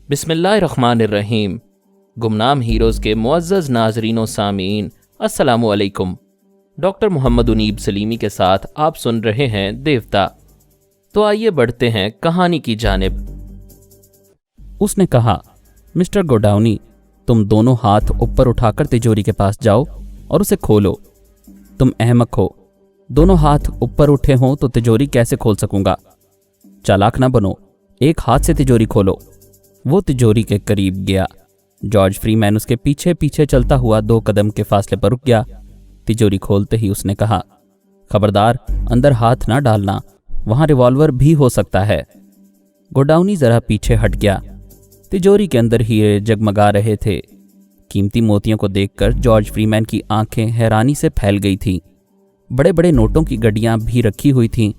بسم اللہ الرحمن الرحیم۔ گمنام ہیروز کے معزز ناظرین و سامعین، السلام علیکم۔ ڈاکٹر محمد اونیب سلیمی کے ساتھ آپ سن رہے ہیں دیوتا۔ تو آئیے بڑھتے ہیں کہانی کی جانب۔ اس نے کہا، مسٹر گوڈاؤنی، تم دونوں ہاتھ اوپر اٹھا کر تجوری کے پاس جاؤ اور اسے کھولو۔ تم احمق ہو، دونوں ہاتھ اوپر اٹھے ہوں تو تجوری کیسے کھول سکوں گا؟ چالاک نہ بنو، ایک ہاتھ سے تجوری کھولو۔ وہ تجوری کے قریب گیا۔ جارج فری مین اس کے پیچھے پیچھے چلتا ہوا 2 قدم کے فاصلے پر رک گیا۔ تجوری کھولتے ہی اس نے کہا، خبردار اندر ہاتھ نہ ڈالنا، وہاں ریوالور بھی ہو سکتا ہے۔ گوڈاؤنی ذرا پیچھے ہٹ گیا۔ تجوری کے اندر ہیرے جگمگا رہے تھے۔ قیمتی موتیوں کو دیکھ کر جارج فری مین کی آنکھیں حیرانی سے پھیل گئی تھیں۔ بڑے بڑے نوٹوں کی گڈیاں بھی رکھی ہوئی تھیں۔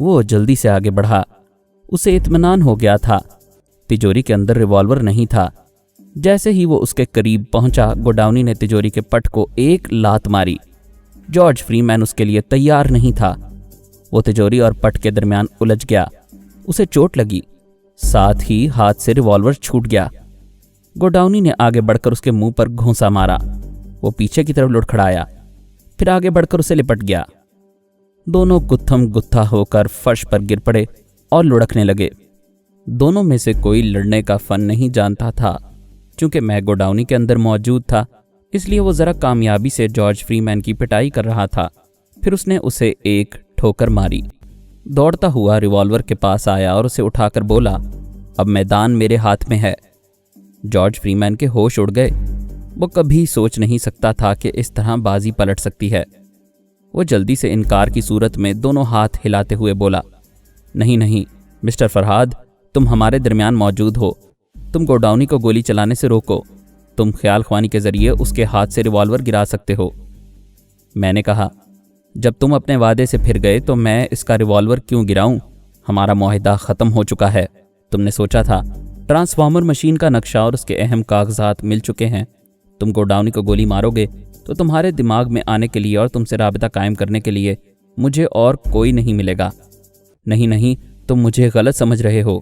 وہ جلدی سے آگے بڑھا۔ اسے اطمینان ہو گیا تھا، تجوری کے اندر ریوالور نہیں تھا۔ جیسے ہی وہ اس کے قریب پہنچا، گوڈاؤنی نے تجوری کے پٹ کو ایک لات ماری۔ جارج فری مین اس کے لیے تیار نہیں تھا۔ وہ تجوری اور پٹ کے درمیان الجھ گیا۔ اسے چوٹ لگی، ساتھ ہی ہاتھ سے ریوالور چھوٹ گیا۔ گوڈاؤنی نے آگے بڑھ کر اس کے منہ پر گھونسا مارا۔ وہ پیچھے کی طرف لڑکھڑایا، پھر آگے بڑھ کر اسے لپٹ گیا۔ دونوں گتھم گتھا ہو کر فرش پر گر پڑے اور لڑکنے لگے۔ دونوں میں سے کوئی لڑنے کا فن نہیں جانتا تھا۔ چونکہ میں گوڈاؤنی کے اندر موجود تھا، اس لیے وہ ذرا کامیابی سے جارج فری مین کی پٹائی کر رہا تھا۔ پھر اس نے اسے ایک ٹھوکر ماری۔ دوڑتا ہوا ریوالور کے پاس آیا اور اسے اٹھا کر بولا، اب میدان میرے ہاتھ میں ہے۔ جارج فری مین کے ہوش اڑ گئے۔ وہ کبھی سوچ نہیں سکتا تھا کہ اس طرح بازی پلٹ سکتی ہے۔ وہ جلدی سے انکار کی صورت میں دونوں ہاتھ ہلاتے ہوئے بولا، نہیں مسٹر فرہاد، تم ہمارے درمیان موجود ہو۔ تم گوڈاؤنی کو گولی چلانے سے روکو۔ تم خیال خوانی کے ذریعے اس کے ہاتھ سے ریوالور گرا سکتے ہو۔ میں نے کہا، جب تم اپنے وعدے سے پھر گئے تو میں اس کا ریوالور کیوں گراؤں؟ ہمارا معاہدہ ختم ہو چکا ہے۔ تم نے سوچا تھا ٹرانسفارمر مشین کا نقشہ اور اس کے اہم کاغذات مل چکے ہیں۔ تم گوڈاؤنی کو گولی مارو گے تو تمہارے دماغ میں آنے کے لیے اور تم سے رابطہ قائم کرنے کے لیے مجھے اور کوئی نہیں ملے گا۔ نہیں، تم مجھے غلط سمجھ رہے ہو۔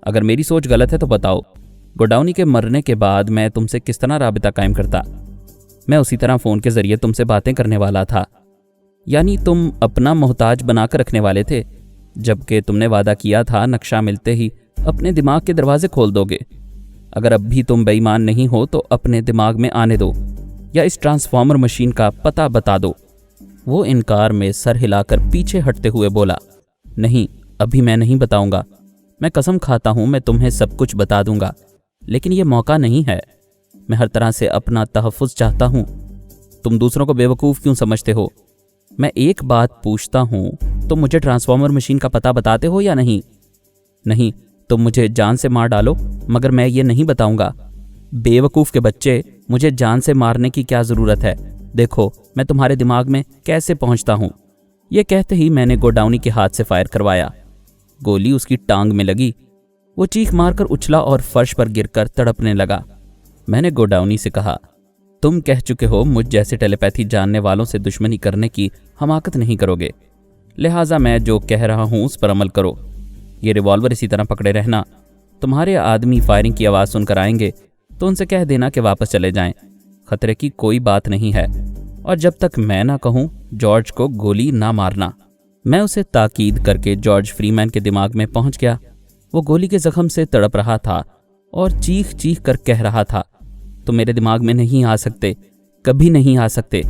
اگر میری سوچ غلط ہے تو بتاؤ، گوڈاؤنی کے مرنے کے بعد میں تم سے کس طرح رابطہ قائم کرتا؟ میں اسی طرح فون کے ذریعے تم سے باتیں کرنے والا تھا۔ یعنی تم اپنا محتاج بنا کر رکھنے والے تھے، جبکہ تم نے وعدہ کیا تھا نقشہ ملتے ہی اپنے دماغ کے دروازے کھول دو گے۔ اگر اب بھی تم بے ایمان نہیں ہو تو اپنے دماغ میں آنے دو، یا اس ٹرانسفارمر مشین کا پتہ بتا دو۔ وہ انکار میں سر ہلا کر پیچھے ہٹتے ہوئے بولا، نہیں، ابھی میں نہیں بتاؤں گا۔ میں قسم کھاتا ہوں میں تمہیں سب کچھ بتا دوں گا، لیکن یہ موقع نہیں ہے۔ میں ہر طرح سے اپنا تحفظ چاہتا ہوں۔ تم دوسروں کو بیوقوف کیوں سمجھتے ہو؟ میں ایک بات پوچھتا ہوں، تم مجھے ٹرانسفارمر مشین کا پتہ بتاتے ہو یا نہیں؟ نہیں، تم مجھے جان سے مار ڈالو مگر میں یہ نہیں بتاؤں گا۔ بیوقوف کے بچے، مجھے جان سے مارنے کی کیا ضرورت ہے؟ دیکھو میں تمہارے دماغ میں کیسے پہنچتا ہوں۔ یہ کہتے ہی میں نے گوڈاؤنی کے ہاتھ سے فائر کروایا۔ گولی اس کی ٹانگ میں لگی۔ وہ چیخ مار کر اچھلا اور فرش پر گر کر تڑپنے لگا۔ میں نے گوڈاؤنی سے کہا، تم کہہ چکے ہو مجھ جیسے ٹیلی پیتھی جاننے والوں سے دشمنی کرنے کی حماقت نہیں کرو گے، لہٰذا میں جو کہہ رہا ہوں اس پر عمل کرو۔ یہ ریوالور اسی طرح پکڑے رہنا۔ تمہارے آدمی فائرنگ کی آواز سن کر آئیں گے تو ان سے کہہ دینا کہ واپس چلے جائیں، خطرے کی کوئی بات نہیں ہے، اور جب تک میں نہ کہوں جارج کو گولی نہ مارنا۔ میں اسے تاکید کر کے جارج فری مین کے دماغ میں پہنچ گیا۔ وہ گولی کے زخم سے تڑپ رہا تھا اور چیخ چیخ کر کہہ رہا تھا، تم میرے دماغ میں نہیں آ سکتے، کبھی نہیں آ سکتے۔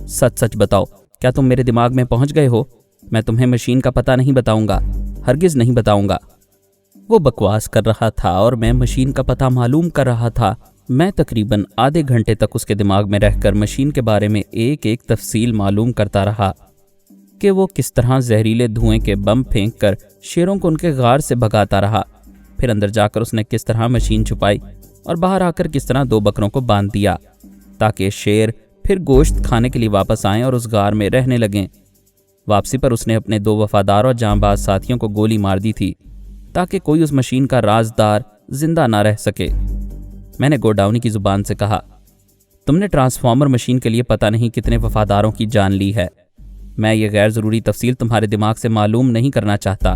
سچ سچ بتاؤ، کیا تم میرے دماغ میں پہنچ گئے ہو؟ میں تمہیں مشین کا پتہ نہیں بتاؤں گا، ہرگز نہیں بتاؤں گا۔ وہ بکواس کر رہا تھا اور میں مشین کا پتہ معلوم کر رہا تھا۔ میں تقریباً آدھے گھنٹے تک اس کے دماغ میں رہ کر مشین کے بارے میں ایک ایک تفصیل معلوم کرتا رہا کہ وہ کس طرح زہریلے دھوئیں کے بم پھینک کر شیروں کو ان کے غار سے بھگاتا رہا۔ پھر اندر جا کر اس نے کس طرح مشین چھپائی اور باہر آ کر کس طرح 2 بکروں کو باندھ دیا تاکہ شیر پھر گوشت کھانے کے لیے واپس آئیں اور اس غار میں رہنے لگیں۔ واپسی پر اس نے اپنے 2 وفادار اور جانباز ساتھیوں کو گولی مار دی تھی تاکہ کوئی اس مشین کا رازدار زندہ نہ رہ سکے۔ میں نے گوڈاؤنی کی زبان سے کہا، تم نے ٹرانسفارمر مشین کے لیے پتہ نہیں کتنے وفاداروں کی جان لی ہے۔ میں یہ غیر ضروری تفصیل تمہارے دماغ سے معلوم نہیں کرنا چاہتا،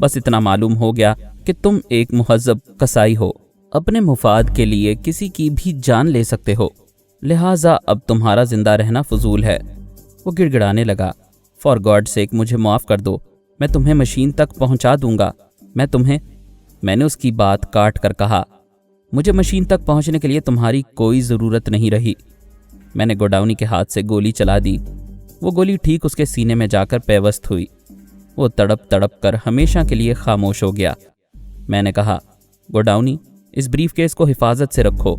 بس اتنا معلوم ہو گیا کہ تم ایک مہذب قصائی ہو، اپنے مفاد کے لیے کسی کی بھی جان لے سکتے ہو، لہٰذا اب تمہارا زندہ رہنا فضول ہے۔ وہ گڑ گڑانے لگا، فار گاڈ سیک مجھے معاف کر دو، میں تمہیں مشین تک پہنچا دوں گا، میں نے اس کی بات کاٹ کر کہا، مجھے مشین تک پہنچنے کے لیے تمہاری کوئی ضرورت نہیں رہی۔ میں نے گوڈاؤنی کے ہاتھ سے گولی چلا دی، وہ گولی ٹھیک اس کے سینے میں جا کر پیوست ہوئی۔ وہ تڑپ تڑپ کر ہمیشہ کے لیے خاموش ہو گیا۔ میں نے کہا، گوڈاؤنی اس بریف کیس کو حفاظت سے رکھو،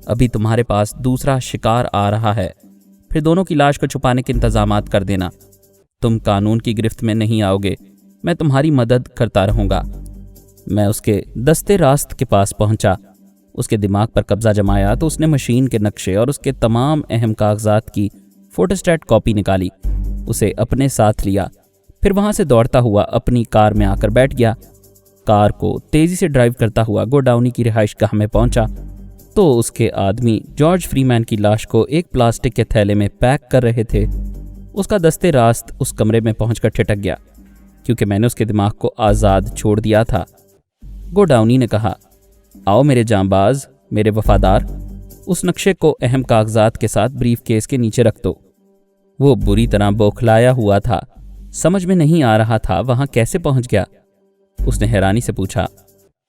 ابھی تمہارے پاس دوسرا شکار آ رہا ہے، پھر دونوں کی لاش کو چھپانے کے انتظامات کر دینا۔ تم قانون کی گرفت میں نہیں آؤ گے، میں تمہاری مدد کرتا رہوں گا۔ میں اس کے دستے راست کے پاس پہنچا، اس کے دماغ پر قبضہ جمایا تو اس نے مشین کے نقشے اور اس کے تمام اہم کاغذات کی فوٹوسٹیٹ کاپی نکالی، اسے اپنے ساتھ لیا، پھر وہاں سے دوڑتا ہوا اپنی کار میں آ کر بیٹھ گیا۔ کار کو تیزی سے ڈرائیو کرتا ہوا گوڈاؤنی کی رہائش گاہ میں پہنچا تو اس کے آدمی جارج فری مین کی لاش کو ایک پلاسٹک کے تھیلے میں پیک کر رہے تھے۔ اس کا دستے راست اس کمرے میں پہنچ کر ٹھٹک گیا کیونکہ میں نے اس کے دماغ کو آزاد چھوڑ دیا تھا۔ گوڈاؤنی نے کہا، آؤ میرے جانباز، میرے وفادار، اس نقشے کو اہم کاغذات کے ساتھ بریف کیس کے نیچے رکھ دو۔ وہ بری طرح بوکھلایا ہوا تھا، سمجھ میں نہیں آ رہا تھا وہاں کیسے پہنچ گیا۔ اس نے حیرانی سے پوچھا،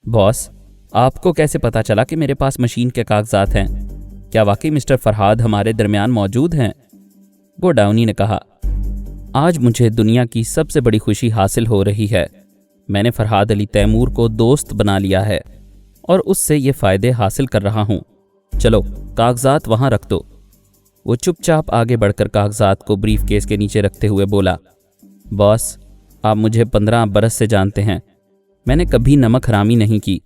باس، آپ کو کیسے پتا چلا کہ میرے پاس مشین کے کاغذات ہیں؟ کیا واقعی مسٹر فرہاد ہمارے درمیان موجود ہیں؟ گوڈاؤنی نے کہا، آج مجھے دنیا کی سب سے بڑی خوشی حاصل ہو رہی ہے، میں نے فرہاد علی تیمور کو دوست بنا لیا ہے اور اس سے یہ فائدے حاصل کر رہا ہوں۔ چلو کاغذات وہاں رکھ دو۔ وہ چپ چاپ آگے بڑھ کر کاغذات کو بریف کیس کے نیچے رکھتے ہوئے بولا، باس، آپ مجھے 15 برس سے جانتے ہیں، میں نے کبھی نمک حرامی نہیں کی،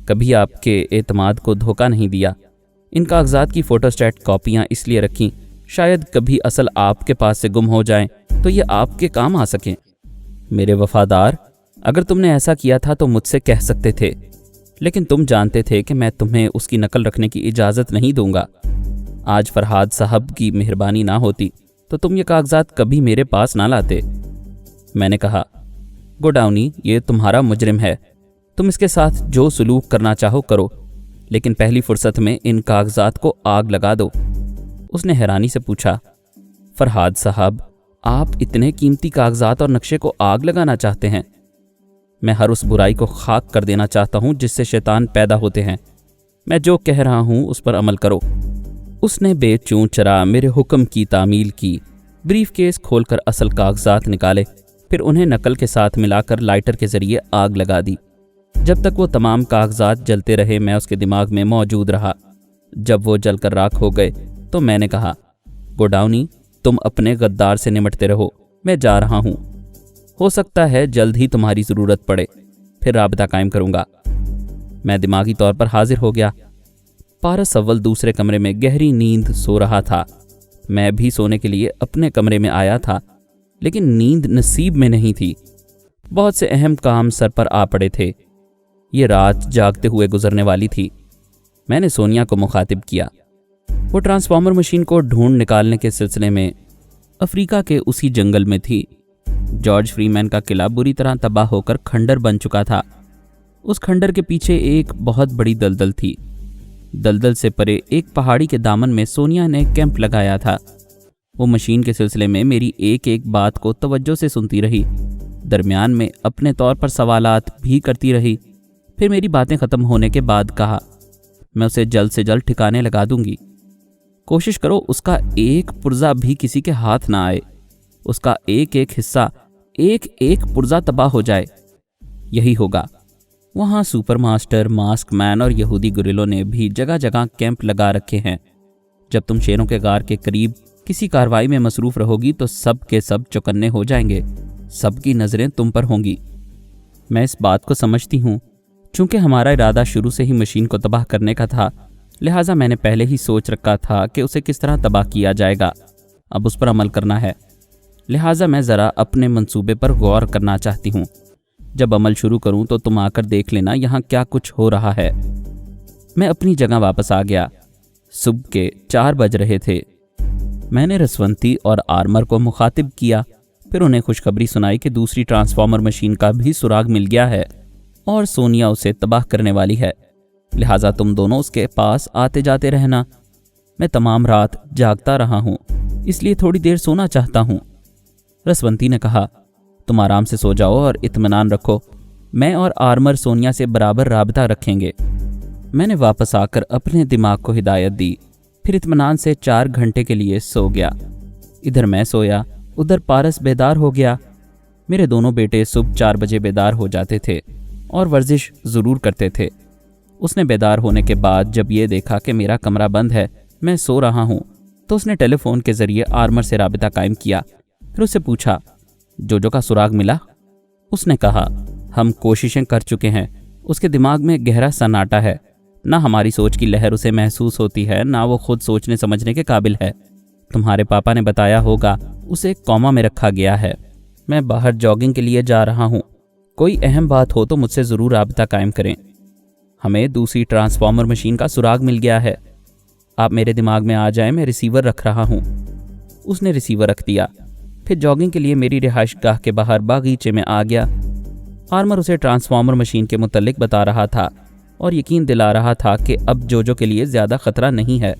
کبھی آپ کے اعتماد کو دھوکہ نہیں دیا۔ ان کاغذات کی فوٹوسٹیٹ کاپیاں اس لیے رکھیں شاید کبھی اصل آپ کے پاس سے گم ہو جائیں تو یہ آپ کے کام آ سکیں۔ میرے وفادار، اگر تم نے ایسا کیا تھا تو مجھ سے کہہ سکتے تھے، لیکن تم جانتے تھے کہ میں تمہیں اس کی نقل رکھنے کی اجازت نہیں دوں گا۔ آج فرہاد صاحب کی مہربانی نہ ہوتی تو تم یہ کاغذات کبھی میرے پاس نہ لاتے۔ میں نے کہا، گوڈاؤنی، یہ تمہارا مجرم ہے، تم اس کے ساتھ جو سلوک کرنا چاہو کرو، لیکن پہلی فرصت میں ان کاغذات کو آگ لگا دو۔ اس نے حیرانی سے پوچھا، فرہاد صاحب، آپ اتنے قیمتی کاغذات اور نقشے کو آگ لگانا چاہتے ہیں؟ میں ہر اس برائی کو خاک کر دینا چاہتا ہوں جس سے شیطان پیدا ہوتے ہیں، میں جو کہہ رہا ہوں اس پر عمل کرو۔ اس نے بے چوں چرا میرے حکم کی تعمیل کی، بریف کیس کھول کر اصل کاغذات نکالے، پھر انہیں نقل کے ساتھ ملا کر لائٹر کے ذریعے آگ لگا دی۔ جب تک وہ تمام کاغذات جلتے رہے میں اس کے دماغ میں موجود رہا۔ جب وہ جل کر راکھ ہو گئے تو میں نے کہا، گوڈاؤنی، تم اپنے غدار سے نمٹتے رہو، میں جا رہا ہوں، ہو سکتا ہے جلد ہی تمہاری ضرورت پڑے، پھر رابطہ قائم کروں گا۔ میں دماغی طور پر حاضر ہو گیا۔ پارس اول دوسرے کمرے میں گہری نیند سو رہا تھا، میں بھی سونے کے لیے اپنے کمرے میں آیا تھا، لیکن نیند نصیب میں نہیں تھی۔ بہت سے اہم کام سر پر آ پڑے تھے، یہ رات جاگتے ہوئے گزرنے والی تھی۔ میں نے سونیا کو مخاطب کیا، وہ ٹرانسفارمر مشین کو ڈھونڈ نکالنے کے سلسلے میں افریقہ کے اسی جنگل میں تھی۔ جارج فری مین کا قلعہ بری طرح تباہ ہو کر کھنڈر بن چکا تھا۔ اس کھنڈر کے پیچھے ایک بہت بڑی دلدل تھی۔ دلدل سے پرے ایک پہاڑی کے دامن میں سونیا نے کیمپ لگایا تھا۔ وہ مشین کے سلسلے میں میری ایک ایک بات کو توجہ سے سنتی رہی، درمیان میں اپنے طور پر سوالات بھی کرتی رہی، پھر میری باتیں ختم ہونے کے بعد کہا، میں اسے جلد سے جلد ٹھکانے لگا دوں گی، کوشش کرو اس کا ایک پرزہ بھی کسی کے ہاتھ نہ آئے، اس کا ایک ایک حصہ، ایک ایک پرزہ تباہ ہو جائے، یہی ہوگا۔ وہاں سپر ماسٹر، ماسک مین اور یہودی گریلوں نے بھی جگہ جگہ کیمپ لگا رکھے ہیں۔ جب تم شیروں کے غار کے قریب کسی کارروائی میں مصروف رہو گی تو سب کے سب چوکنے ہو جائیں گے، سب کی نظریں تم پر ہوں گی۔ میں اس بات کو سمجھتی ہوں، چونکہ ہمارا ارادہ شروع سے ہی مشین کو تباہ کرنے کا تھا، لہٰذا میں نے پہلے ہی سوچ رکھا تھا کہ اسے کس طرح تباہ کیا جائے گا، اب اس پر عمل کرنا ہے، لہٰذا میں ذرا اپنے منصوبے پر غور کرنا چاہتی ہوں۔ جب عمل شروع کروں تو تم آ کر دیکھ لینا یہاں کیا کچھ ہو رہا ہے۔ میں اپنی جگہ واپس آ گیا۔ صبح کے 4 بج رہے تھے۔ میں نے رسونتی اور آرمر کو مخاطب کیا، پھر انہیں خوشخبری سنائی کہ دوسری ٹرانسفارمر مشین کا بھی سراغ مل گیا ہے اور سونیا اسے تباہ کرنے والی ہے۔ لہٰذا تم دونوں اس کے پاس آتے جاتے رہنا۔ میں تمام رات جاگتا رہا ہوں، اس لیے تھوڑی دیر سونا چاہتا ہوں۔ رسونتی نے کہا، تم آرام سے سو جاؤ اور اطمینان رکھو، میں اور آرمر سونیا سے برابر رابطہ رکھیں گے۔ میں نے واپس آ کر اپنے دماغ کو ہدایت دی، پھر اطمینان سے 4 گھنٹے کے لیے سو گیا۔ ادھر میں سویا، ادھر پارس بیدار ہو گیا۔ میرے دونوں بیٹے صبح 4 بجے بیدار ہو جاتے تھے اور ورزش ضرور کرتے تھے۔ اس نے بیدار ہونے کے بعد جب یہ دیکھا کہ میرا کمرہ بند ہے، میں سو رہا ہوں، تو اس نے ٹیلی فون کے ذریعے آرمر سے رابطہ قائم کیا۔ پھر اس سے پوچھا، جو کا سراغ ملا؟ اس نے کہا، ہم کوششیں کر چکے ہیں۔ اس کے دماغ میں گہرا سناٹا ہے، نہ ہماری سوچ کی لہر اسے محسوس ہوتی ہے، نہ وہ خود سوچنے سمجھنے کے قابل ہے۔ تمہارے پاپا نے بتایا ہوگا اسے ایک کوما میں رکھا گیا ہے۔ میں باہر جاگنگ کے لیے جا رہا ہوں، کوئی اہم بات ہو تو مجھ سے ضرور رابطہ قائم کریں۔ ہمیں دوسری ٹرانسفارمر مشین کا سراغ مل گیا ہے، آپ میرے دماغ میں آ جائیں، میں ریسیور رکھ رہا ہوں۔ اس نے ریسیور رکھ دیا، پھر جاگنگ کے لیے میری رہائش گاہ کے باہر باغیچے میں آ گیا۔ آرمر اسے ٹرانسفارمر مشین کے متعلق بتا رہا تھا اور یقین دلا رہا تھا کہ اب جو کے لیے زیادہ خطرہ نہیں ہے۔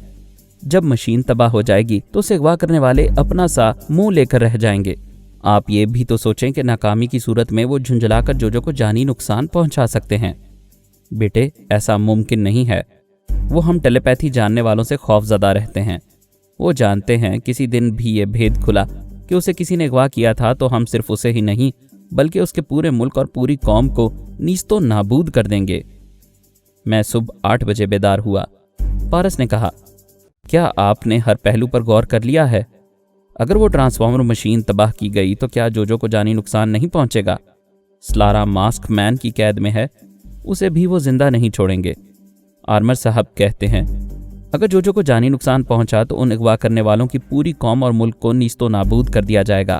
جب مشین تباہ ہو جائے گی تو اسے اغوا کرنے والے اپنا سا منہ لے کر رہ جائیں گے۔ آپ یہ بھی تو سوچیں کہ ناکامی کی صورت میں وہ جھنجھلا کر جو کو جانی نقصان پہنچا سکتے ہیں۔ بیٹے، ایسا ممکن نہیں ہے۔ وہ ہم ٹیلی پیتھی جاننے والوں سے خوف زدہ رہتے ہیں۔ وہ جانتے ہیں کسی دن بھی یہ بھید کھلا کہ اسے کسی نے اغوا کیا تھا تو ہم صرف اسے ہی نہیں بلکہ اس کے پورے ملک اور پوری قوم کو نیست و نابود کر دیں گے۔ میں صبح 8 بجے بیدار ہوا۔ پارس نے کہا، کیا آپ نے ہر پہلو پر غور کر لیا ہے؟ اگر وہ ٹرانسفارمر مشین تباہ کی گئی تو کیا جو کو جانی نقصان نہیں پہنچے گا؟ سلارا ماسک مین کی قید میں ہے، اسے بھی وہ زندہ نہیں چھوڑیں گے۔ آرمر صاحب کہتے ہیں، اگر جو کو جانی نقصان پہنچا تو ان اغوا کرنے والوں کی پوری قوم اور ملک کو نیست و نابود کر دیا جائے گا۔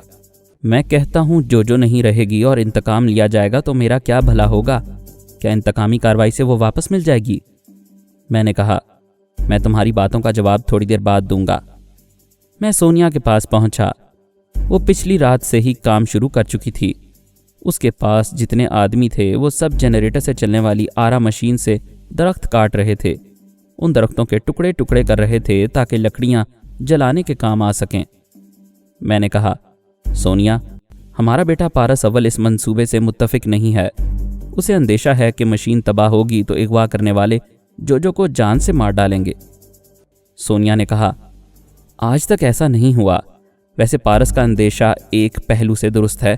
میں کہتا ہوں جو نہیں رہے گی اور انتقام لیا جائے گا تو میرا کیا بھلا ہوگا؟ کیا انتقامی کارروائی سے وہ واپس مل جائے گی؟ میں نے کہا، میں تمہاری باتوں کا جواب تھوڑی دیر بعد دوں گا۔ میں سونیا کے پاس پہنچا۔ وہ پچھلی رات سے ہی کام شروع کر چکی تھی۔ اس کے پاس جتنے آدمی تھے وہ سب جنریٹر سے چلنے والی آرا مشین سے درخت کاٹ رہے تھے۔ ان درختوں کے ٹکڑے ٹکڑے کر رہے تھے تاکہ لکڑیاں جلانے کے کام آ سکیں۔ میں نے کہا، سونیا، ہمارا بیٹا پارس اول اس منصوبے سے متفق نہیں ہے۔ اسے اندیشہ ہے کہ مشین تباہ ہوگی تو اغوا کرنے والے جو کو جان سے مار ڈالیں گے۔ سونیا نے کہا، آج تک ایسا نہیں ہوا۔ ویسے پارس کا اندیشہ ایک پہلو سے درست ہے۔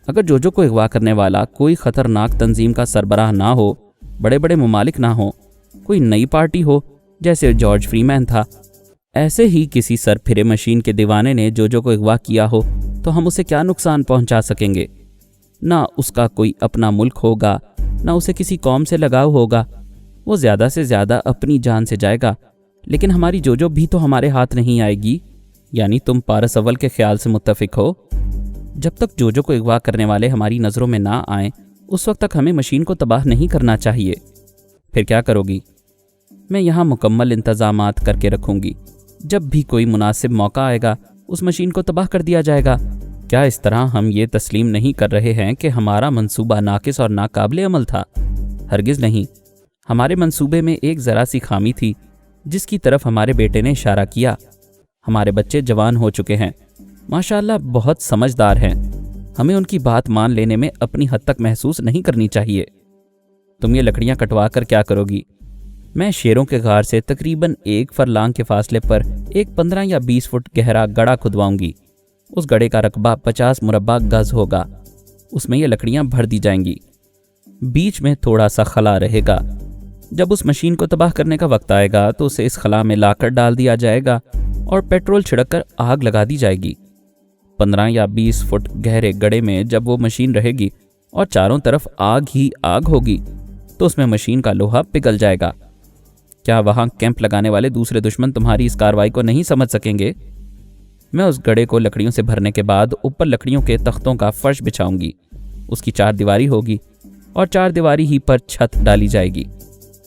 اگر جو کو اغوا کرنے والا کوئی خطرناک تنظیم کا سربراہ نہ ہو، بڑے بڑے ممالک نہ ہوں، کوئی نئی پارٹی ہو جیسے جارج فری مین تھا، ایسے ہی کسی سر پھرے مشین کے دیوانے نے جو کو اغوا کیا ہو تو ہم اسے کیا نقصان پہنچا سکیں گے؟ نہ اس کا کوئی اپنا ملک ہوگا، نہ اسے کسی قوم سے لگاؤ ہوگا۔ وہ زیادہ سے زیادہ اپنی جان سے جائے گا، لیکن ہماری جو بھی تو ہمارے ہاتھ نہیں آئے گی۔ یعنی تم پارس اول کے خیال سے متفق ہو؟ جب تک جو کو اغوا کرنے والے ہماری نظروں میں نہ آئیں اس وقت تک ہمیں مشین کو تباہ نہیں کرنا چاہیے۔ پھر کیا کرو گی؟ میں یہاں مکمل انتظامات کر کے رکھوں گی۔ جب بھی کوئی مناسب موقع آئے گا اس مشین کو تباہ کر دیا جائے گا۔ کیا اس طرح ہم یہ تسلیم نہیں کر رہے ہیں کہ ہمارا منصوبہ ناقص اور ناقابل عمل تھا؟ ہرگز نہیں۔ ہمارے منصوبے میں ایک ذرا سی خامی تھی جس کی طرف ہمارے بیٹے نے اشارہ کیا۔ ہمارے بچے جوان ہو چکے ہیں، ماشاءاللہ بہت سمجھدار ہیں۔ ہمیں ان کی بات مان لینے میں اپنی حد تک محسوس نہیں کرنی چاہیے۔ تم یہ لکڑیاں کٹوا کر کیا کرو گی؟ میں شیروں کے غار سے تقریباً 1 فرلانگ کے فاصلے پر ایک 15 یا 20 فٹ گہرا گڑھا کھدواؤں گی۔ اس گڑھے کا رقبہ 50 مربع گز ہوگا۔ اس میں یہ لکڑیاں بھر دی جائیں گی۔ بیچ میں تھوڑا سا خلا رہے گا۔ جب اس مشین کو تباہ کرنے کا وقت آئے گا تو اسے اس خلا میں لا کر ڈال دیا جائے گا اور پیٹرول چھڑک کر آگ لگا دی جائے گی۔ 15 یا 20 فٹ گہرے گڑھے میں جب وہ مشین رہے گی اور چاروں طرف آگ ہی آگ ہوگی تو اس میں مشین کا لوہا پگھل جائے گا۔ کیا وہاں کیمپ لگانے والے دوسرے دشمن تمہاری اس کارروائی کو نہیں سمجھ سکیں گے؟ میں اس گڑھے کو لکڑیوں سے بھرنے کے بعد اوپر لکڑیوں کے تختوں کا فرش بچھاؤں گی۔ اس کی 4 دیواری ہوگی اور 4 دیواری ہی پر چھت ڈالی جائے گی۔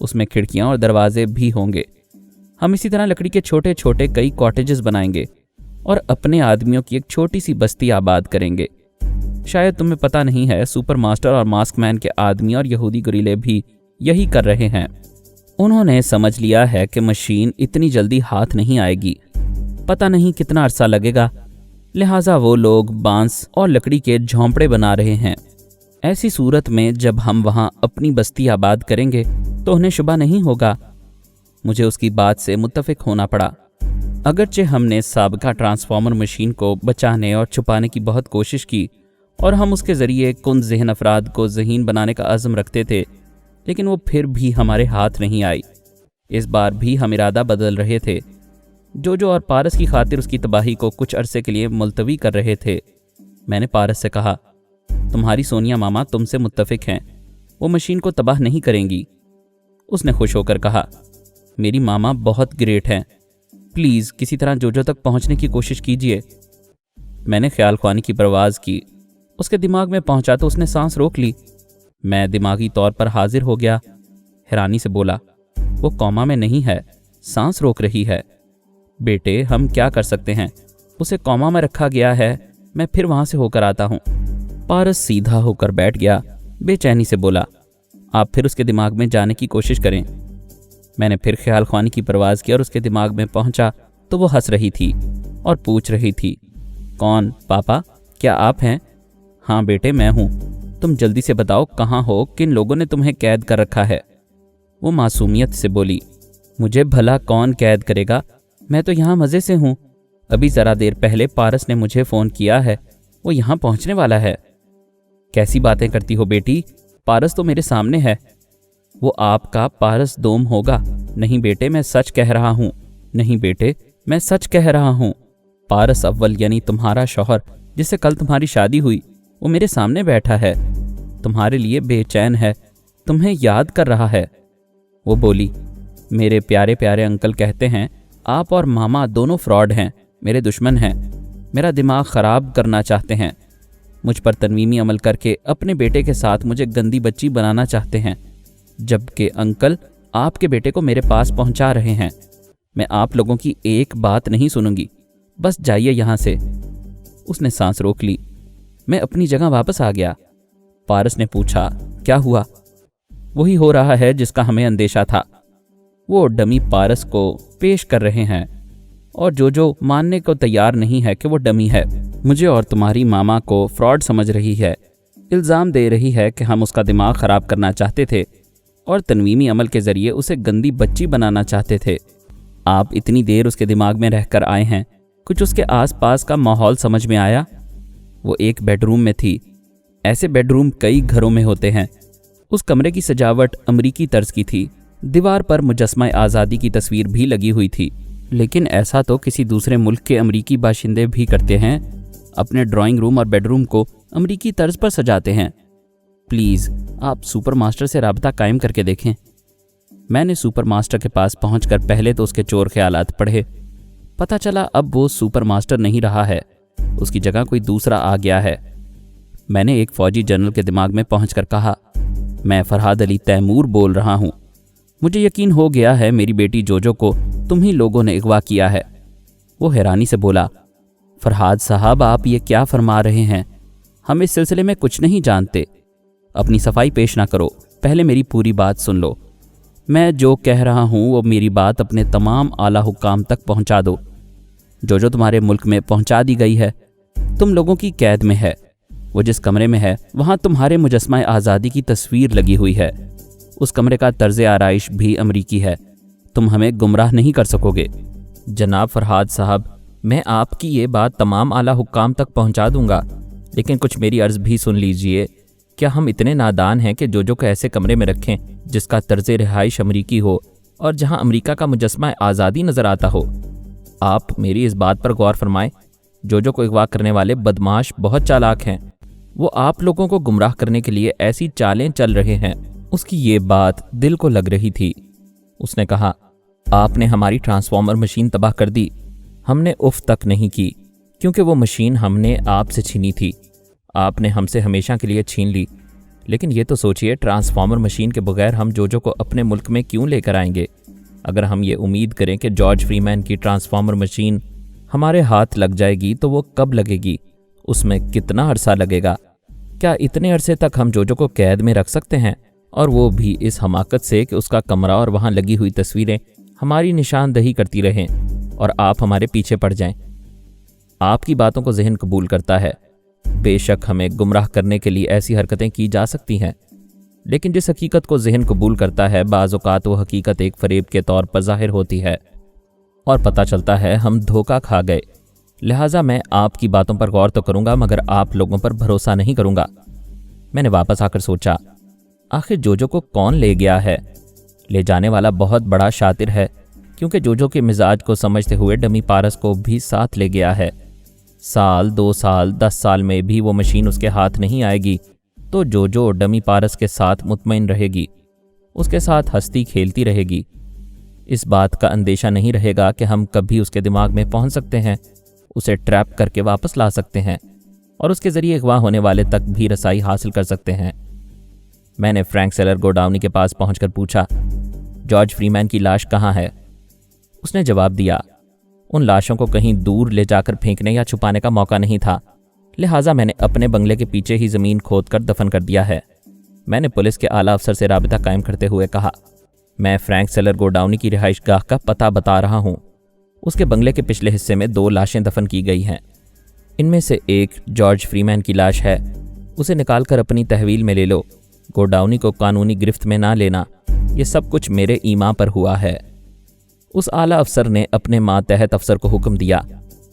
اس میں کھڑکیاں اور دروازے بھی ہوں گے۔ ہم اسی طرح لکڑی کے چھوٹے چھوٹے کئی کاٹیجز بنائیں گے اور اپنے آدمیوں کی ایک چھوٹی سی بستی آباد کریں گے۔ شاید تمہیں پتہ نہیں ہے، سپر ماسٹر اور ماسک مین کے آدمی اور یہودی گریلے بھی یہی کر رہے ہیں۔ انہوں نے سمجھ لیا ہے کہ مشین اتنی جلدی ہاتھ نہیں آئے گی، پتہ نہیں کتنا عرصہ لگے گا، لہٰذا وہ لوگ بانس اور لکڑی کے جھونپڑے بنا رہے ہیں۔ ایسی صورت میں جب ہم وہاں اپنی بستی آباد کریں گے تو انہیں شبہ نہیں ہوگا۔ مجھے اس کی بات سے متفق ہونا پڑا۔ اگرچہ ہم نے سابقہ ٹرانسفارمر مشین کو بچانے اور چھپانے کی بہت کوشش کی اور ہم اس کے ذریعے کن ذہن افراد کو ذہین بنانے کا عزم رکھتے تھے، لیکن وہ پھر بھی ہمارے ہاتھ نہیں آئی۔ اس بار بھی ہم ارادہ بدل رہے تھے۔ جو اور پارس کی خاطر اس کی تباہی کو کچھ عرصے کے لیے ملتوی کر رہے تھے۔ میں نے پارس سے کہا، تمہاری سونیا ماما تم سے متفق ہیں، وہ مشین کو تباہ نہیں کریں گی۔ اس نے خوش ہو کر کہا، میری ماما بہت گریٹ ہیں، پلیز کسی طرح جو تک پہنچنے کی کوشش کیجیے۔ میں نے خیال خوانی کی پرواز کی۔ اس کے دماغ میں پہنچا تو اس نے سانس روک لی۔ میں دماغی طور پر حاضر ہو گیا، حیرانی سے بولا، وہ کوما میں نہیں ہے، سانس روک رہی ہے۔ بیٹے ہم کیا کر سکتے ہیں، اسے کوما میں رکھا گیا ہے، میں پھر وہاں سے ہو کر آتا ہوں۔ پارس سیدھا ہو کر بیٹھ گیا، بے چینی سے بولا، آپ پھر اس کے دماغ میں جانے کی کوشش کریں۔ میں نے پھر خیال خوانی کی پرواز کی اور اس کے دماغ میں پہنچا تو وہ ہنس رہی تھی اور پوچھ رہی تھی، کون پاپا، کیا آپ ہیں؟ ہاں بیٹے میں ہوں، تم جلدی سے بتاؤ کہاں ہو، کن لوگوں نے تمہیں قید کر رکھا ہے؟ وہ معصومیت سے بولی، مجھے بھلا کون قید کرے گا، میں تو یہاں مزے سے ہوں، ابھی ذرا دیر پہلے پارس نے مجھے فون کیا ہے، وہ یہاں پہنچنے والا ہے۔ کیسی باتیں کرتی ہو بیٹی، پارس تو میرے سامنے ہے۔ وہ آپ کا پارس دوم ہوگا۔ نہیں بیٹے میں سچ کہہ رہا ہوں، نہیں بیٹے میں سچ کہہ رہا ہوں۔ پارس اول یعنی تمہارا شوہر جس سے کل تمہاری شادی ہوئی، وہ میرے سامنے بیٹھا ہے، تمہارے لیے بے چین ہے، تمہیں یاد کر رہا ہے۔ وہ بولی، میرے پیارے پیارے انکل کہتے ہیں آپ اور ماما دونوں فراڈ ہیں، میرے دشمن ہیں، میرا دماغ خراب کرنا چاہتے ہیں، مجھ پر تنویمی عمل کر کے اپنے بیٹے کے ساتھ مجھے گندی بچی بنانا چاہتے ہیں، جبکہ انکل آپ کے بیٹے کو میرے پاس پہنچا رہے ہیں۔ میں آپ لوگوں کی ایک بات نہیں سنوں گی، بس جائیے یہاں سے۔ اس نے سانس روک لی۔ میں اپنی جگہ واپس آ گیا۔ پارس نے پوچھا، کیا ہوا؟ وہی ہو رہا ہے جس کا ہمیں اندیشہ تھا۔ وہ ڈمی پارس کو پیش کر رہے ہیں اور جو ماننے کو تیار نہیں ہے کہ وہ ڈمی ہے۔ مجھے اور تمہاری ماما کو فراڈ سمجھ رہی ہے، الزام دے رہی ہے کہ ہم اس کا دماغ خراب کرنا چاہتے تھے اور تنویمی عمل کے ذریعے اسے گندی بچی بنانا چاہتے تھے۔ آپ اتنی دیر اس کے دماغ میں رہ کر آئے ہیں، کچھ اس کے آس پاس کا ماحول سمجھ میں آیا؟ وہ ایک بیڈ روم میں تھی، ایسے بیڈ روم کئی گھروں میں ہوتے ہیں۔ اس کمرے کی سجاوٹ امریکی طرز کی تھی، دیوار پر مجسمہ آزادی کی تصویر بھی لگی ہوئی تھی، لیکن ایسا تو کسی دوسرے ملک کے امریکی باشندے بھی کرتے ہیں، اپنے ڈرائنگ روم اور بیڈ روم کو امریکی طرز پر سجاتے ہیں۔ پلیز آپ سپر ماسٹر سے رابطہ قائم کر کے دیکھیں۔ میں نے سپر ماسٹر کے پاس پہنچ کر پہلے تو اس کے چور خیالات پڑھے۔ پتہ چلا اب وہ سپر ماسٹر نہیں رہا ہے، اس کی جگہ کوئی دوسرا آ گیا ہے۔ میں نے ایک فوجی جنرل کے دماغ میں پہنچ کر کہا، میں فرحاد علی تیمور بول رہا ہوں، مجھے یقین ہو گیا ہے میری بیٹی جوجو کو تم ہی لوگوں نے اغوا کیا ہے۔ وہ حیرانی سے بولا، فرحاد صاحب آپ یہ کیا فرما رہے ہیں؟ ہم اس سلسلے میں کچھ نہیں جانتے۔ اپنی صفائی پیش نہ کرو، پہلے میری پوری بات سن لو۔ میں جو کہہ رہا ہوں وہ میری بات اپنے تمام اعلیٰ حکام تک پہنچا دو۔ جو تمہارے ملک میں پہنچا دی گئی ہے، تم لوگوں کی قید میں ہے۔ وہ جس کمرے میں ہے وہاں تمہارے مجسمہ آزادی کی تصویر لگی ہوئی ہے، اس کمرے کا طرز آرائش بھی امریکی ہے، تم ہمیں گمراہ نہیں کر سکو گے۔ جناب فرحاد صاحب، میں آپ کی یہ بات تمام اعلیٰ حکام تک پہنچا دوں گا، لیکن کچھ میری عرض بھی سن لیجئے۔ کیا ہم اتنے نادان ہیں کہ جو کو ایسے کمرے میں رکھیں جس کا طرز رہائش امریکی ہو اور جہاں امریکہ کا مجسمہ آزادی نظر آتا ہو؟ آپ میری اس بات پر غور فرمائیں، جو کو اغوا کرنے والے بدماش بہت چالاک ہیں، وہ آپ لوگوں کو گمراہ کرنے کے لیے ایسی چالیں چل رہے ہیں۔ اس کی یہ بات دل کو لگ رہی تھی۔ اس نے کہا، آپ نے ہماری ٹرانسفارمر مشین تباہ کر دی، ہم نے اف تک نہیں کی، کیونکہ وہ مشین ہم نے آپ سے چھینی تھی، آپ نے ہم سے ہمیشہ کے لیے چھین لی۔ لیکن یہ تو سوچئے، ٹرانسفارمر مشین کے بغیر ہم جو کو اپنے ملک میں کیوں لے کر آئیں گے؟ اگر ہم یہ امید کریں کہ جارج فری مین کی ٹرانسفارمر مشین ہمارے ہاتھ لگ جائے گی تو وہ کب لگے گی؟ اس میں کتنا عرصہ لگے گا؟ کیا اتنے عرصے تک ہم جو کو قید میں رکھ سکتے ہیں اور وہ بھی اس حماقت سے کہ اس کا کمرہ اور وہاں لگی ہوئی تصویریں ہماری نشاندہی کرتی رہیں اور آپ ہمارے پیچھے پڑ جائیں۔ آپ کی باتوں کو ذہن قبول کرتا ہے۔ بے شک ہمیں گمراہ کرنے کے لیے ایسی حرکتیں کی جا سکتی ہیں، لیکن جس حقیقت کو ذہن قبول کرتا ہے بعض اوقات وہ حقیقت ایک فریب کے طور پر ظاہر ہوتی ہے اور پتہ چلتا ہے ہم دھوکہ کھا گئے۔ لہٰذا میں آپ کی باتوں پر غور تو کروں گا مگر آپ لوگوں پر بھروسہ نہیں کروں گا۔ میں نے واپس آ کر سوچا، آخر جوجو کو کون لے گیا ہے؟ لے جانے والا بہت بڑا شاطر ہے، کیونکہ جوجو کے مزاج کو سمجھتے ہوئے ڈمی پارس کو بھی ساتھ لے گیا ہے۔ سال، 2 سال، 10 سال میں بھی وہ مشین اس کے ہاتھ نہیں آئے گی تو جوجو ڈمی پارس کے ساتھ مطمئن رہے گی، اس کے ساتھ ہستی کھیلتی رہے گی۔ اس بات کا اندیشہ نہیں رہے گا کہ ہم کبھی اس کے دماغ میں پہنچ سکتے ہیں، اسے ٹریپ کر کے واپس لا سکتے ہیں اور اس کے ذریعے اغوا ہونے والے تک بھی رسائی حاصل کر سکتے ہیں۔ میں نے فرینک سیلر گوڈاؤنی کے پاس پہنچ کر پوچھا، جارج فری مین کی لاش کہاں ہے؟ اس نے جواب دیا، ان لاشوں کو کہیں دور لے جا کر پھینکنے یا چھپانے کا موقع نہیں تھا، لہٰذا میں نے اپنے بنگلے کے پیچھے ہی زمین کھود کر دفن کر دیا ہے۔ میں نے پولیس کے اعلیٰ افسر سے رابطہ قائم کرتے ہوئے کہا، میں فرینک سیلر گوڈاؤنی کی رہائش گاہ کا پتہ بتا رہا ہوں۔ اس کے بنگلے کے پچھلے حصے میں 2 لاشیں دفن کی گئی ہیں، ان میں سے ایک جارج فری مین کی لاش ہے، اسے نکال کر اپنی تحویل میں لے لو۔ گوڈاؤنی کو قانونی گرفت میں نہ لینا، یہ سب کچھ میرے ایما پر ہوا ہے۔ اس اعلیٰ افسر نے اپنے ماتحت افسر کو حکم دیا۔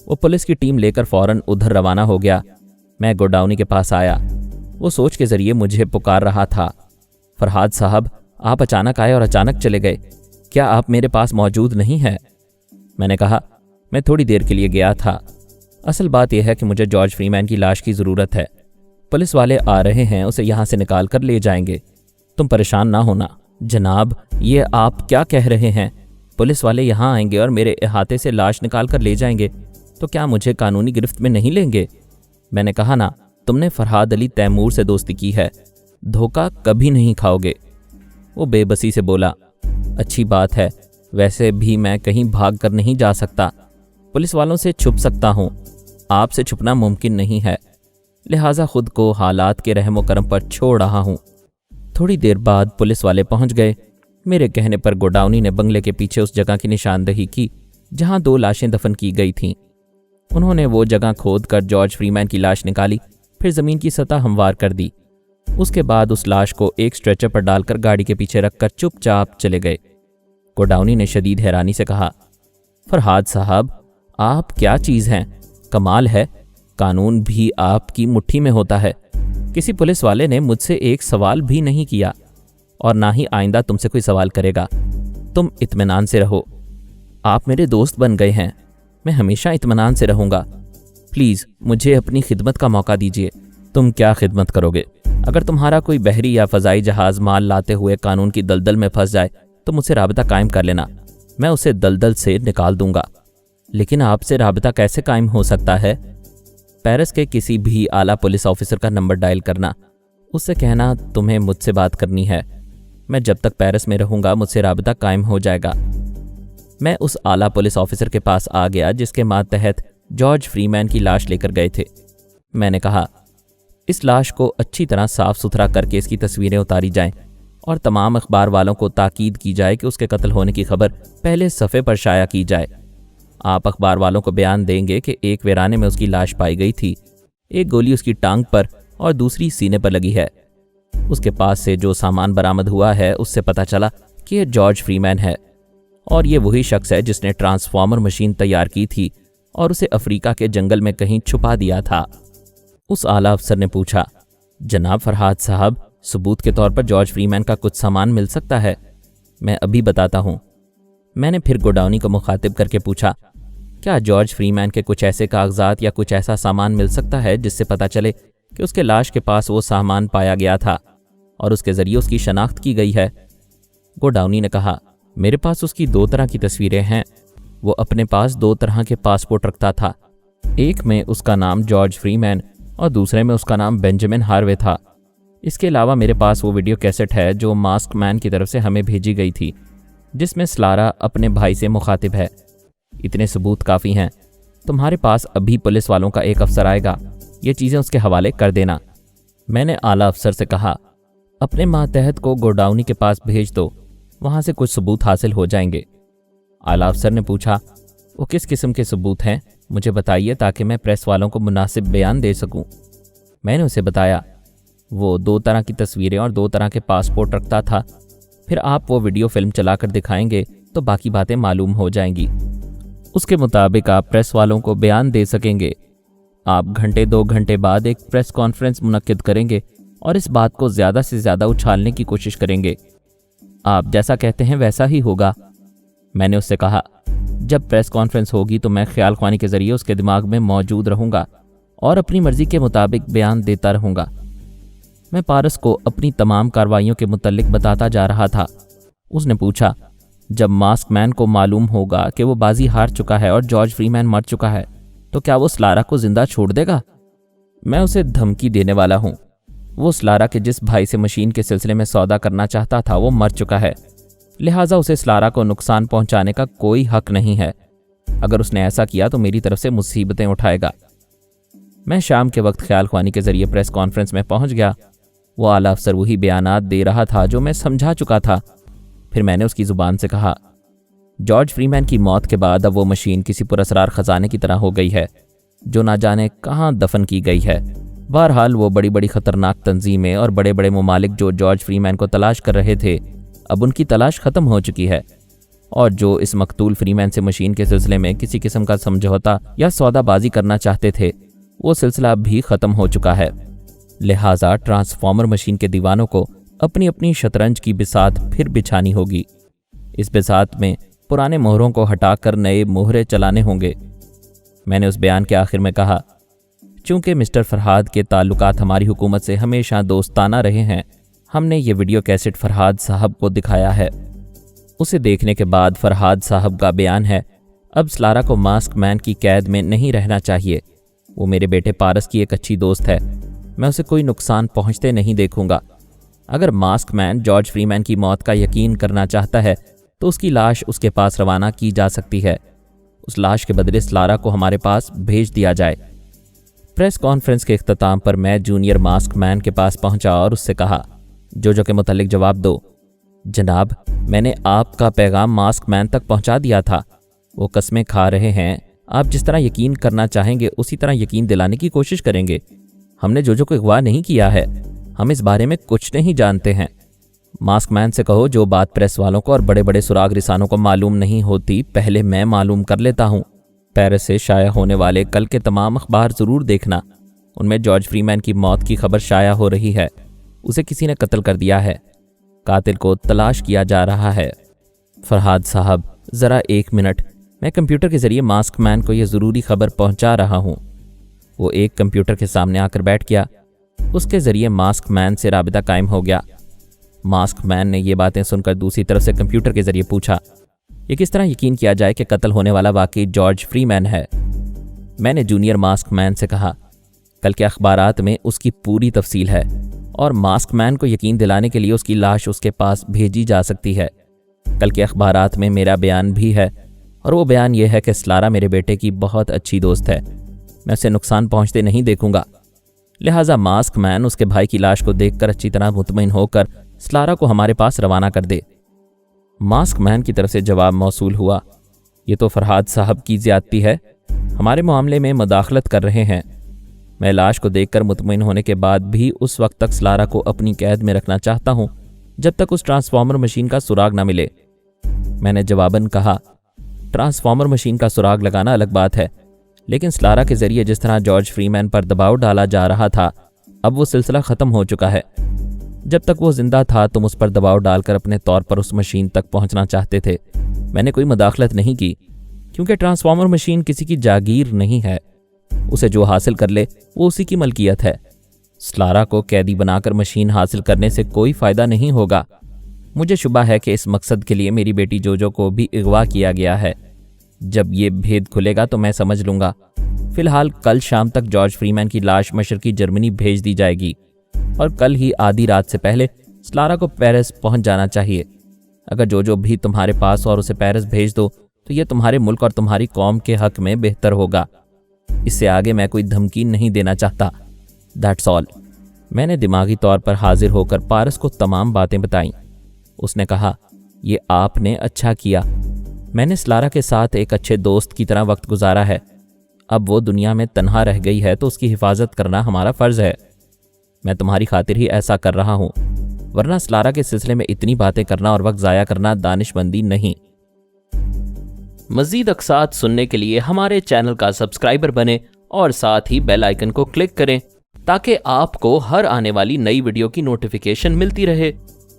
وہ پولیس کی ٹیم لے کر فوراً ادھر روانہ ہو گیا۔ میں گوڈاؤنی کے پاس آیا، وہ سوچ کے ذریعے مجھے پکار رہا تھا، فرحاد صاحب آپ اچانک آئے اور اچانک چلے گئے، کیا آپ میرے پاس موجود نہیں ہیں؟ میں نے کہا، میں تھوڑی دیر کے لیے گیا تھا، اصل بات یہ ہے کہ مجھے جارج فری مین کی لاش کی ضرورت ہے، پولیس والے آ رہے ہیں، اسے یہاں سے نکال کر لے جائیں گے، تم پریشان نہ ہونا۔ جناب یہ آپ کیا کہہ رہے ہیں؟ پولیس والے یہاں آئیں گے اور میرے احاطے سے لاش نکال کر لے جائیں گے تو کیا مجھے قانونی گرفت میں نہیں لیں گے؟ میں نے کہا، نا تم نے فرحاد علی تیمور سے دوستی کی ہے، دھوکہ کبھی نہیں کھاؤ گے۔ وہ بے بسی سے بولا، اچھی بات ہے، ویسے بھی میں کہیں بھاگ کر نہیں جا سکتا، پولیس والوں سے چھپ سکتا ہوں، آپ سے چھپنا ممکن نہیں ہے، لہٰذا خود کو حالات کے رحم و کرم پر چھوڑ رہا ہوں۔ تھوڑی دیر بعد پولیس والے پہنچ گئے۔ میرے کہنے پر گوڈاؤنی نے بنگلے کے پیچھے اس جگہ کی نشاندہی کی جہاں 2 لاشیں دفن کی گئی تھیں۔ انہوں نے وہ جگہ کھود کر جارج فری مین کی لاش نکالی، پھر زمین کی سطح ہموار کر دی۔ اس کے بعد اس لاش کو ایک اسٹریچر پر ڈال کر گاڑی کے پیچھے رکھ کر چپ چاپ چلے گئے۔ گوڈاؤنی نے شدید حیرانی سے کہا، فرحاد صاحب آپ کیا چیز ہیں، کمال ہے، قانون بھی آپ کی مٹھی میں ہوتا ہے، کسی پولیس والے نے مجھ سے ایک سوال بھی نہیں کیا اور نہ ہی آئندہ تم سے کوئی سوال کرے گا، تم اطمینان سے رہو، آپ میرے دوست بن گئے ہیں، میں ہمیشہ اطمینان سے رہوں گا، پلیز مجھے اپنی خدمت کا موقع دیجیے۔ تم کیا خدمت کرو گے؟ اگر تمہارا کوئی بحری یا فضائی جہاز مال لاتے ہوئے قانون کی دلدل میں پھنس جائے تو مجھ سے رابطہ قائم کر لینا، میں اسے دلدل سے نکال دوں گا۔ لیکن آپ سے رابطہ کیسے قائم ہو سکتا ہے؟ پیرس کے کسی بھی اعلیٰ پولیس آفیسر کا نمبر ڈائل کرنا، اس سے کہنا تمہیں مجھ سے بات کرنی ہے، میں جب تک پیرس میں رہوں گا مجھ سے رابطہ قائم ہو جائے گا۔ میں اس اعلیٰ پولیس آفیسر کے پاس آ گیا جس کے ماتحت جارج فری مین کی لاش لے کر گئے تھے۔ میں نے کہا، اس لاش کو اچھی طرح صاف ستھرا کر کے اس کی تصویریں اتاری جائیں اور تمام اخبار والوں کو تاکید کی جائے کہ اس کے قتل ہونے کی خبر پہلے صفحے پر شائع کی جائے۔ آپ اخبار والوں کو بیان دیں گے کہ ایک ویرانے میں اس کی لاش پائی گئی تھی، ایک گولی اس کی ٹانگ پر اور دوسری سینے پر لگی ہے۔ اس کے پاس سے جو سامان برآمد ہوا ہے اس سے پتہ چلا کہ یہ جارج فری مین ہے اور یہ وہی شخص ہے جس نے ٹرانسفارمر مشین تیار کی تھی اور اسے افریقہ کے جنگل میں کہیں چھپا دیا تھا۔ اس اعلیٰ افسر نے پوچھا، جناب فرحاد صاحب ثبوت کے طور پر جارج فری مین کا کچھ سامان مل سکتا ہے؟ میں ابھی بتاتا ہوں۔ میں نے پھر گوڈاؤنی کو مخاطب کر کے پوچھا، کیا جارج فری مین کے کچھ ایسے کاغذات یا کچھ ایسا سامان مل سکتا ہے جس سے پتہ چلے کہ اس کے لاش کے پاس وہ سامان پایا گیا تھا اور اس کے ذریعے اس کی شناخت کی گئی ہے؟ گوڈاؤنی نے کہا، میرے پاس اس کی 2 طرح کی تصویریں ہیں، وہ اپنے پاس 2 طرح کے پاسپورٹ رکھتا تھا، ایک میں اس کا نام جارج فری مین اور دوسرے میں اس کا نام بینجامن ہاروے تھا۔ اس کے علاوہ میرے پاس وہ ویڈیو کیسٹ ہے جو ماسک مین کی طرف سے ہمیں بھیجی گئی تھی جس میں سلارا اپنے بھائی سے مخاطب ہے۔ اتنے ثبوت کافی ہیں، تمہارے پاس ابھی پولیس والوں کا ایک افسر آئے گا، یہ چیزیں اس کے حوالے کر دینا۔ میں نے اعلیٰ افسر سے کہا، اپنے ماتحت کو گوڈاؤنی کے پاس بھیج دو، وہاں سے کچھ ثبوت حاصل ہو جائیں گے۔ اعلیٰ افسر نے پوچھا، وہ کس قسم کے ثبوت ہیں؟ مجھے بتائیے تاکہ میں پریس والوں کو مناسب بیان دے سکوں۔ میں نے اسے بتایا، وہ 2 طرح کی تصویریں اور 2 طرح کے پاسپورٹ رکھتا تھا۔ پھر آپ وہ ویڈیو فلم چلا کر دکھائیں گے تو باقی باتیں معلوم ہو جائیں گی۔ اس کے مطابق آپ پریس والوں کو بیان دے سکیں گے۔ آپ 2 گھنٹے بعد ایک پریس کانفرنس منعقد کریں گے اور اس بات کو زیادہ سے زیادہ اچھالنے کی کوشش کریں گے۔ آپ جیسا کہتے ہیں ویسا ہی ہوگا۔ میں نے اس سے کہا، جب پریس کانفرنس ہوگی تو میں خیال خوانی کے ذریعے اس کے دماغ میں موجود رہوں گا اور اپنی مرضی کے مطابق بیان دیتا رہوں گا۔ میں پارس کو اپنی تمام کارروائیوں کے متعلق بتاتا جا رہا تھا۔ اس نے پوچھا، جب ماسک مین کو معلوم ہوگا کہ وہ بازی ہار چکا ہے اور جارج فری مین مر چکا ہے تو کیا وہ سلارا کو زندہ چھوڑ دے گا؟ میں اسے دھمکی دینے والا ہوں۔ وہ سلارا کے جس بھائی سے مشین کے سلسلے میں سودا کرنا چاہتا تھا وہ مر چکا ہے، لہٰذا اسے سلارا کو نقصان پہنچانے کا کوئی حق نہیں ہے۔ اگر اس نے ایسا کیا تو میری طرف سے مصیبتیں اٹھائے گا۔ میں شام کے وقت خیال خوانی کے ذریعے پریس کانفرنس میں پہنچ گیا۔ وہ اعلیٰ افسر وہی بیانات دے رہا تھا جو میں سمجھا چکا تھا۔ پھر میں نے اس کی زبان سے کہا، جارج فری مین کی موت کے بعد اب وہ مشین کسی پراسرار خزانے کی طرح ہو گئی ہے جو نہ جانے کہاں دفن کی گئی ہے۔ بہرحال وہ بڑی بڑی خطرناک تنظیمیں اور بڑے بڑے ممالک جو جارج فری مین کو تلاش کر رہے تھے اب ان کی تلاش ختم ہو چکی ہے، اور جو اس مقتول فری مین سے مشین کے سلسلے میں کسی قسم کا سمجھوتا یا سودا بازی کرنا چاہتے تھے وہ سلسلہ بھی ختم ہو چکا ہے۔ لہٰذا ٹرانسفارمر مشین کے دیوانوں کو اپنی اپنی شطرنج کی بساط پھر بچھانی ہوگی۔ اس بساط میں پرانے مہروں کو ہٹا کر نئے مہرے چلانے ہوں گے۔ میں نے اس بیان کے آخر میں کہا، چونکہ مسٹر فرہاد کے تعلقات ہماری حکومت سے ہمیشہ دوستانہ رہے ہیں، ہم نے یہ ویڈیو کیسٹ فرہاد صاحب کو دکھایا ہے۔ اسے دیکھنے کے بعد فرہاد صاحب کا بیان ہے، اب سلارا کو ماسک مین کی قید میں نہیں رہنا چاہیے۔ وہ میرے بیٹے پارس کی ایک اچھی دوست ہے، میں اسے کوئی نقصان پہنچتے نہیں دیکھوں گا۔ اگر ماسک مین جارج فری مین کی موت کا یقین کرنا چاہتا ہے تو اس کی لاش اس کے پاس روانہ کی جا سکتی ہے۔ اس لاش کے بدلے سلارا کو ہمارے پاس بھیج دیا جائے۔ پریس کانفرنس کے اختتام پر میں جونیئر ماسک مین کے پاس پہنچا اور اس سے کہا، جو کے متعلق جواب دو۔ جناب، میں نے آپ کا پیغام ماسک مین تک پہنچا دیا تھا۔ وہ قسمیں کھا رہے ہیں، آپ جس طرح یقین کرنا چاہیں گے اسی طرح یقین دلانے کی کوشش کریں گے۔ ہم نے جو کو اغوا نہیں کیا ہے، ہم اس بارے میں کچھ نہیں جانتے ہیں۔ ماسک مین سے کہو جو بات پریس والوں کو اور بڑے بڑے سراغ رسانوں کو معلوم نہیں ہوتی پہلے میں معلوم کر لیتا ہوں۔ پیرس سے شائع ہونے والے کل کے تمام اخبار ضرور دیکھنا، ان میں جارج فری مین کی موت کی خبر شائع ہو رہی ہے۔ اسے کسی نے قتل کر دیا ہے، قاتل کو تلاش کیا جا رہا ہے۔ فرہاد صاحب، ذرا 1 منٹ، میں کمپیوٹر کے ذریعے ماسک مین کو یہ ضروری خبر پہنچا رہا ہوں۔ وہ ایک کمپیوٹر کے سامنے آ کر بیٹھ گیا۔ اس کے ذریعے ماسک مین سے رابطہ قائم ہو گیا۔ ماسک مین نے یہ باتیں سن کر دوسری طرف سے کمپیوٹر کے ذریعے پوچھا، یہ کس طرح یقین کیا جائے کہ قتل ہونے والا واقعی جارج فری مین ہے؟ میں نے جونیئر ماسک مین سے کہا، کل کے اخبارات میں اس کی پوری تفصیل ہے اور ماسک مین کو یقین دلانے کے لیے اس کی لاش اس کے پاس بھیجی جا سکتی ہے۔ کل کے اخبارات میں میرا بیان بھی ہے، اور وہ بیان یہ ہے کہ سلارا میرے بیٹے کی بہت اچھی دوست ہے، میں اسے نقصان پہنچتے نہیں دیکھوں گا۔ لہٰذا ماسک مین اس کے بھائی کی لاش کو دیکھ کر اچھی طرح مطمئن ہو کر سلارا کو ہمارے پاس روانہ کر دے۔ ماسک مین کی طرف سے جواب موصول ہوا، یہ تو فرہاد صاحب کی زیادتی ہے، ہمارے معاملے میں مداخلت کر رہے ہیں۔ میں لاش کو دیکھ کر مطمئن ہونے کے بعد بھی اس وقت تک سلارا کو اپنی قید میں رکھنا چاہتا ہوں جب تک اس ٹرانسفارمر مشین کا سراغ نہ ملے۔ میں نے جواباً کہا، ٹرانسفارمر مشین کا سراغ لگانا الگ بات ہے، لیکن سلارا کے ذریعے جس طرح جارج فری مین پر دباؤ ڈالا جا رہا تھا اب وہ سلسلہ ختم ہو چکا ہے۔ جب تک وہ زندہ تھا تم اس پر دباؤ ڈال کر اپنے طور پر اس مشین تک پہنچنا چاہتے تھے۔ میں نے کوئی مداخلت نہیں کی، کیونکہ ٹرانسفارمر مشین کسی کی جاگیر نہیں ہے، اسے جو حاصل کر لے وہ اسی کی ملکیت ہے۔ سلارا کو قیدی بنا کر مشین حاصل کرنے سے کوئی فائدہ نہیں ہوگا۔ مجھے شبہ ہے کہ اس مقصد کے لیے میری بیٹی جو کو بھی اغوا کیا گیا ہے۔ جب یہ بھید کھلے گا تو میں سمجھ لوں گا۔ فی الحال کل شام تک جارج فری مین کی لاش مشرقی جرمنی بھیج دی جائے گی، اور کل ہی آدھی رات سے پہلے سلارا کو پیرس پہنچ جانا چاہیے۔ اگر جو بھی تمہارے پاس اور اسے پیرس بھیج دو تو یہ تمہارے ملک اور تمہاری قوم کے حق میں بہتر ہوگا۔ اس سے آگے میں کوئی دھمکی نہیں دینا چاہتا۔ That's all. میں نے دماغی طور پر حاضر ہو کر پارس کو تمام باتیں بتائیں۔ اس نے کہا، یہ آپ نے اچھا کیا، میں نے سلارا کے ساتھ ایک اچھے دوست کی طرح وقت گزارا ہے، اب وہ دنیا میں تنہا رہ گئی ہے تو اس کی حفاظت کرنا ہمارا فرض ہے۔ میں تمہاری خاطر ہی ایسا کر رہا ہوں، ورنہ سلارا کے سلسلے میں اتنی باتیں کرنا اور وقت ضائع کرنا دانش مندی نہیں۔ مزید اقساط سننے کے لیے ہمارے چینل کا سبسکرائبر بنیں اور ساتھ ہی بیل آئیکن کو کلک کریں تاکہ آپ کو ہر آنے والی نئی ویڈیو کی نوٹیفیکیشن ملتی رہے۔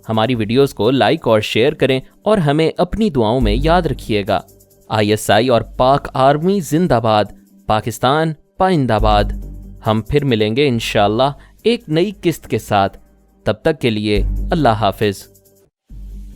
ہماری ویڈیوز کو لائک اور شیئر کریں اور ہمیں اپنی دعاؤں میں یاد رکھیے گا۔ ISI اور پاک آرمی زندہ باد، پاکستان پائندہ باد۔ ہم پھر ملیں گے انشاءاللہ ایک نئی قسط کے ساتھ، تب تک کے لیے اللہ حافظ۔